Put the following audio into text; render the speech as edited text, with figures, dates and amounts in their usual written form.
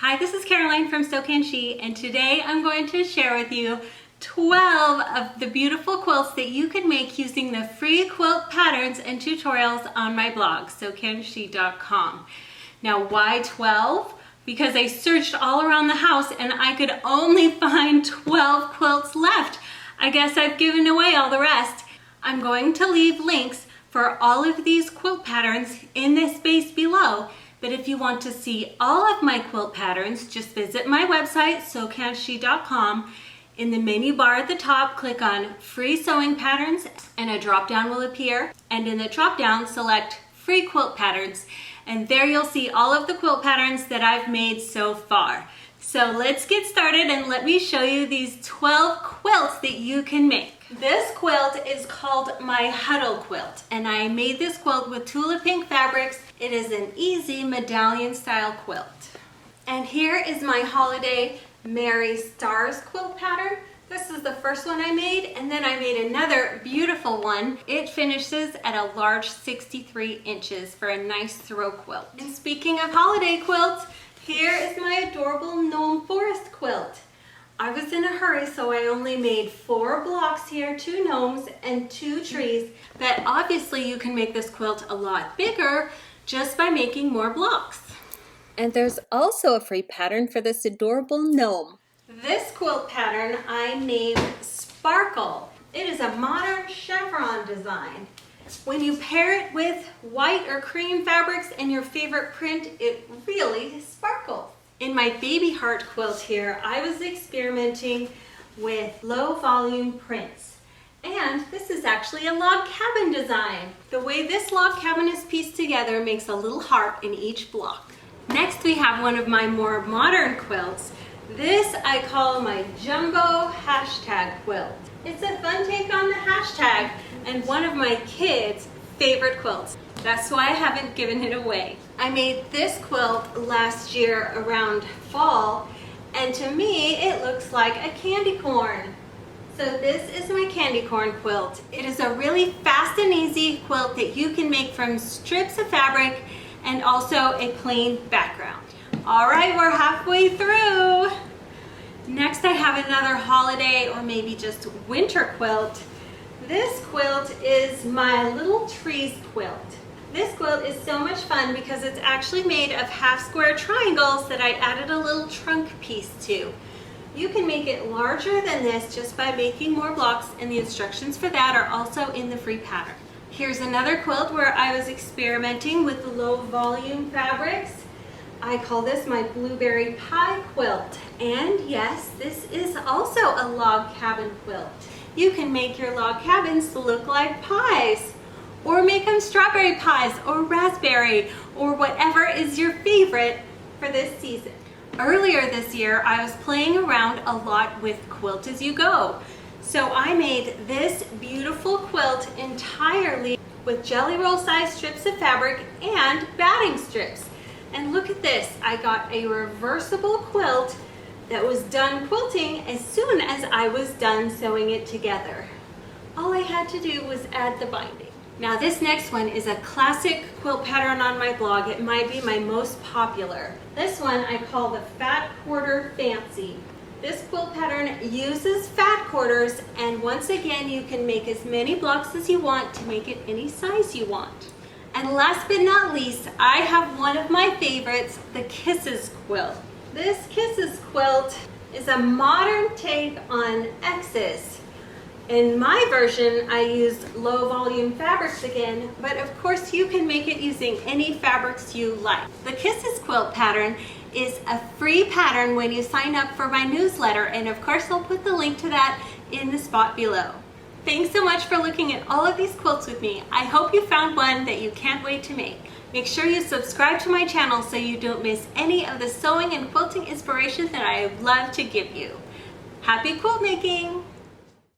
Hi, this is Caroline from Sew Can She, and today I'm going to share with you 12 of the beautiful quilts that you can make using the free quilt patterns and tutorials on my blog, sewcanshe.com. Now, why 12? Because I searched all around the house and I could only find 12 quilts left. I guess I've given away all the rest. I'm going to leave links for all of these quilt patterns in this space below. But if you want to see all of my quilt patterns, just visit my website, sewcanshe.com. In the menu bar at the top, click on Free Sewing Patterns and a drop-down will appear. And in the drop-down, select Free Quilt Patterns. And there you'll see all of the quilt patterns that I've made so far. So let's get started and let me show you these 12 quilts that you can make. This quilt is called my Huddle Quilt, and I made this quilt with Tula Pink fabrics. It is an easy medallion style quilt. And here is my Holiday Merry Stars quilt pattern. This is the first one I made, and then I made another beautiful one. It finishes at a large 63 inches for a nice throw quilt. And speaking of holiday quilts, here is my adorable Gnome Forest quilt. I was in a hurry, so I only made 4 blocks here, 2 gnomes and 2 trees. But obviously you can make this quilt a lot bigger just by making more blocks. And there's also a free pattern for this adorable gnome. This quilt pattern I named Sparkle. It is a modern chevron design. When you pair it with white or cream fabrics and your favorite print, it really sparkles. In my baby heart quilt here, I was experimenting with low volume prints. And this is actually a log cabin design. The way this log cabin is pieced together makes a little heart in each block. Next we have one of my more modern quilts. This I call my Jumbo Hashtag Quilt. It's a fun take on the hashtag and one of my kids' favorite quilts. That's why I haven't given it away. I made this quilt last year around fall, and to me it looks like a candy corn. So this is my candy corn quilt. It is a really fast and easy quilt that you can make from strips of fabric and also a plain background. All right, we're halfway through. Next I have another holiday or maybe just winter quilt. This quilt is my Little Trees quilt. This quilt is so much fun because it's actually made of half square triangles that I added a little trunk piece to. You can make it larger than this just by making more blocks, and the instructions for that are also in the free pattern. Here's another quilt where I was experimenting with the low volume fabrics. I call this my Blueberry Pie quilt. And yes, this is also a log cabin quilt. You can make your log cabins look like pies, or make them strawberry pies or raspberry or whatever is your favorite for this season. Earlier this year, I was playing around a lot with Quilt As You Go. So I made this beautiful quilt entirely with jelly roll size strips of fabric and batting strips. And look at this, I got a reversible quilt that was done quilting as soon as I was done sewing it together. All I had to do was add the binding. Now this next one is a classic quilt pattern on my blog. It might be my most popular. This one I call the Fat Quarter Fancy. This quilt pattern uses fat quarters, and once again you can make as many blocks as you want to make it any size you want. And last but not least, I have one of my favorites, the Kisses quilt. This Kisses quilt is a modern take on X's. In my version, I used low volume fabrics again, but of course you can make it using any fabrics you like. The Kisses quilt pattern is a free pattern when you sign up for my newsletter, and of course I'll put the link to that in the spot below. Thanks so much for looking at all of these quilts with me. I hope you found one that you can't wait to make. Make sure you subscribe to my channel so you don't miss any of the sewing and quilting inspiration that I love to give you. Happy quilt making!